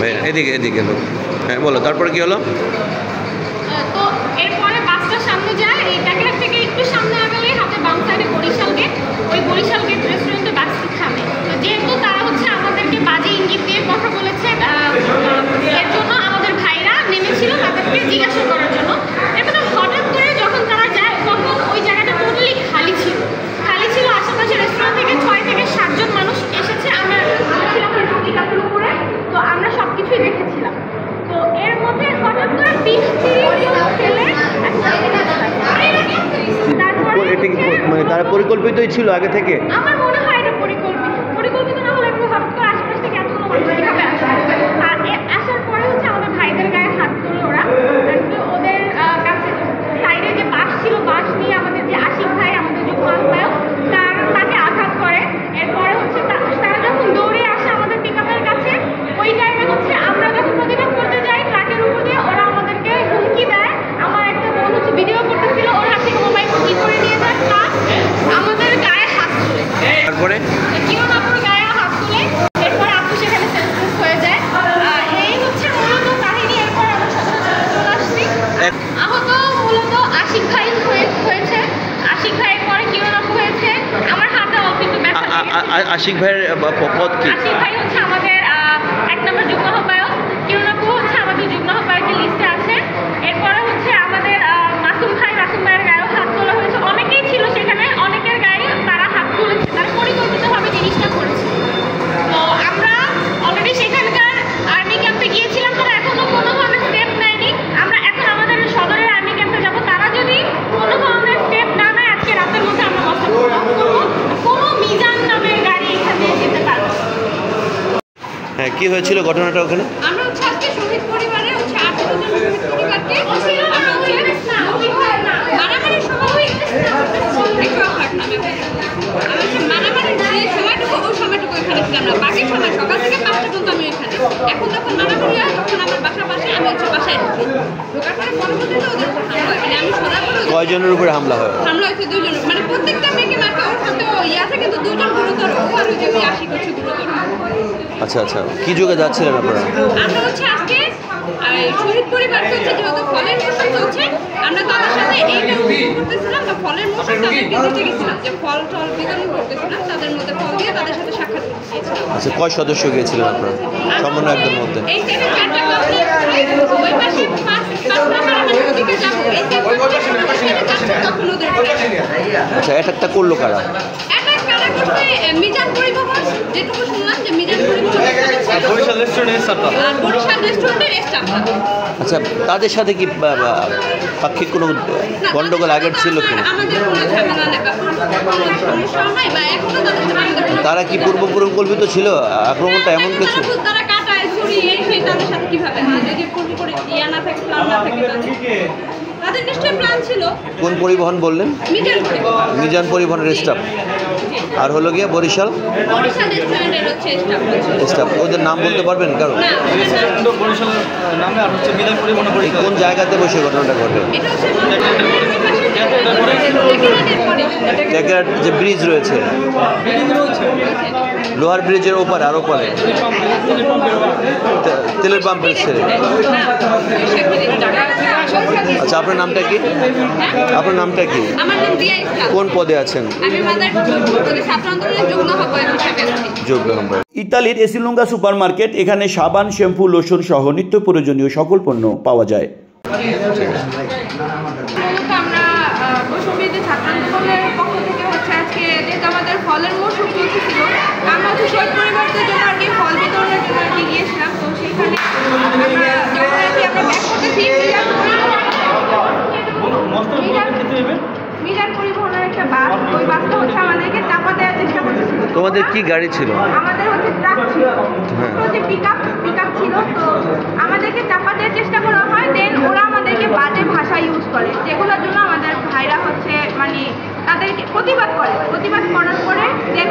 ভাই এদিকে এদিকে লোক। হ্যাঁ বলো, তারপরে কি হলো? তো এরপরে বাসটা সামনে যায়, এই ট্যাগের থেকে একটু সামনে আগালেই হাতে বাম সাইডে বরিশাল গেট, ওই বরিশাল গেট রেস্টুরেন্টে বাসটি থামে। তো যেহেতু তারা আমাদেরকে বাজে ইঙ্গিত দিয়ে কথা বলেছে, এর জন্য আমাদের ভাইরা নেমেছিল তাদেরকে জিজ্ঞাসা করার জন্য। এরপরে হঠাৎ করে যখন তারা যায় তখন ওই জায়গাটা টোটালি খালি ছিল। আশেপাশে রেস্টুরেন্ট থেকে 6 থেকে 7 জন মানুষ এসেছে। আমরা ছিলাম টিকাপুর উপরে, তো আমরা সব কিছুই দেখেছিলাম। তো এর মধ্যে হঠাৎ করে 20-30 জন ছেলে মানে তারা পরিকল্পিতই ছিল আগে থেকে। আমার মনে হয় এটা পরিকল্পিত না হলে হঠাৎ করে আশেপাশ থেকে এতগুলো মানুষ কিভাবে আসে। আর আসার পরে আমাদের ভাইদের গায়ে হাত তুলে ওরা, ওদের কাছে সাইডে যে বাস ছিল, বাস নিয়ে আমাদের যে আশিক ভাই, আমাদের যে আহ্বায়ক, তাকে আঘাত করে। এরপরে তারা যখন দৌড়ে আসে আমাদের পিকআপের কাছে, ওই টাইমে আমরা যখন প্রতিবাদ করতে যাই ট্রাকের উপর দিয়ে ওরা আমাদেরকে হুমকি দেয়। আমার একটা বোন ভিডিও করতেছিল, ওর হাত থেকে মোবাইল কি করে নিয়ে যায়, প্লাস আমাদের গায়ে হাত তুলে। তারপরে কিরণ আপুর গায়ে হাত তুলে, এরপর আপু সেখানে সেন্সলেস হয়ে যায়। এই মূলত কাহিনী। এরপর আমরা চলে আসছি। আহত মূলত আশিক ভাই হয়েছে, আশিক ভাইয়ের পরে কিরণ আপু হয়েছে। আমার হাতে অল্প একটু ব্যথা। আশিক ভাইয়ের পদ কি? আশিক ভাই আমাদের 1 নম্বর যুগ্ম আহ্বায়ক, কিরণ আপু আমাদের যুগ্ম আহ্বায়কের লিস্টে আছে। এরপরে আমাদের মাসুম ভাইয়ের গায়েও হাত তোলা হয়েছে। অনেকেই ছিল সেখানে, অনেকের গায়ে তারা হাত তুলেছে, তারা পরিকল্পিতভাবে জিনিসটা করেছে। তো আমরা অলরেডি সেখানকার আর্মি ক্যাম্পে গিয়েছিলাম, তারা এখনো কোনোভাবে স্টেপ নেয়নি। আমরা এখন আমাদের সদরের আর্মি ক্যাম্পে যাব, তারা যদি কোনো ধরনের স্টেপ না নেয় আজকে রাতের মধ্যে আমরা কোনো মিজান নামের গাড়ি এখানে যেতে পারবো। হ্যাঁ, কি হয়েছিল ঘটনাটা ওখানে? আমরা আজকে শহীদ পরিবারের 8 জন শহীদ পরিবারকে মারামারির সময় মারামারির যে সময়টুকু, ওই সময়টুকু এখানে ছিলাম না। বাকি সময় সকাল থেকে 5টা পর্যন্ত আমি এখানে। এখন যখন মারামারি হয় তখন আমার বাসায় আমি বাসায় ঢুকি। ঢোকার পরে পরবর্তীতে ওদের উপর হামলা হয়। মানে আমি সোজা করে কয়জনের উপরে হামলা হয়? হামলা হয়েছে 2 জন। মানে প্রত্যেকটা মেয়েকে মারতে ওর সাথে আছে, কিন্তু 2 জন গুরুতর, আর ওই যে আশি করছে গুরুতর। আচ্ছা আচ্ছা, কি যুগে যাচ্ছিলেন আপনারা? আমরা আজকে শহীদ পরিবারকে যেহেতু ফলের মৌসুম চলছে, আমরা তাদের সাথে এইটা করতেছিলাম, বা ফলের মৌসুম তাদেরকে দিতে গেছিলাম, যে ফল টল বিতরণ করতেছিলাম, তাদের মধ্যে ফল দিয়ে তাদের সাথে সাক্ষাৎ করতেছিলাম। আচ্ছা, কয় সদস্য গিয়েছিলেন আপনারা? সামান্য একজন মধ্যে। এই টেবিল 4টা কমপ্লিট, ওই পাশে 5 নাম্বার আমাদের দিকে যাবো, এই যে তখন ওদের। আচ্ছা, অ্যাটাকটা করলো কারা? অ্যাটাক কারা করছে? মিজান পরিবহন, যেটুকু শুনলাম যে মিজান পরিবহন, বরিশাল রেস্টুরেন্টের স্টাফ। বরিশাল রেস্টুরেন্টের স্টাফ। আচ্ছা, তাদের সাথে কি পাক্ষিক কোনো গন্ডগোল আগের ছিল কি? আমাদের কোনো ঝামেলা নেই, কোনো সমস্যা নাই, বা এখনো তাদের সাথে আমাদের। তারা কি পরিকল্পিত ছিল আক্রমণটা এমন কিছু? তারা কাটায় ছড়ি এই সেই, তাদের সাথে কিভাবে যদি করে ইয়া না থাকে, প্ল্যান না থাকে, তাদের নিশ্চয়ই প্ল্যান ছিল। কোন পরিবহন বললেন? মিজান পরিবহনের স্টাফ। আর হলো গিয়ে বরিশাল রেস্টুরেন্টের স্টাফ। ওদের নাম বলতে পারবেন কারণ? বরিশাল নামে, আর হচ্ছে মিজান পরিবহন। কোন জায়গাতে বসে ঘটনাটা ঘটে? যে ব্রিজ রয়েছে, লোহার ব্রিজের ওপারে, আর ওপারে তেলের পাম্পের ছেড়ে। আচ্ছা, আপনার নামটা কি? আপনার নামটা কি? কোন পদে আছেন? ইতালির এসিলুঙ্গা সুপার মার্কেট, এখানে সাবান, শ্যাম্পু, লোশন সহ নিত্য প্রয়োজনীয় সকল পণ্য পাওয়া যায়। আমরা বৈষম্যবিরোধী ছাত্র আন্দোলনের পক্ষ থেকে আজকে যেহেতু আমাদের ফলের মৌসুম চলতেছিল, আমরা শহীদ পরিবারদের জন্য আর কি ফল বিতরণের জন্য আর কি গিয়েছিলাম। তো সেখানে আমরা ব্যাক করতেছি মিজান পরিবহনের একটা বাস। ওই বাসটা আমাদেরকে চাপা দেওয়ার চেষ্টা করতেছিল। তোমাদের কি গাড়ি ছিল? আমাদের ট্রাক ছিল, যে পিকআপ ছিল। তো আমাদেরকে চাপা দেওয়ার চেষ্টা করা হয়, দেন ওরা আমাদেরকে বাজে ভাষা ইউজ করে, যেগুলোর জন্য আমাদের ভাইরা মানে তাদেরকে প্রতিবাদ করার পরে দেন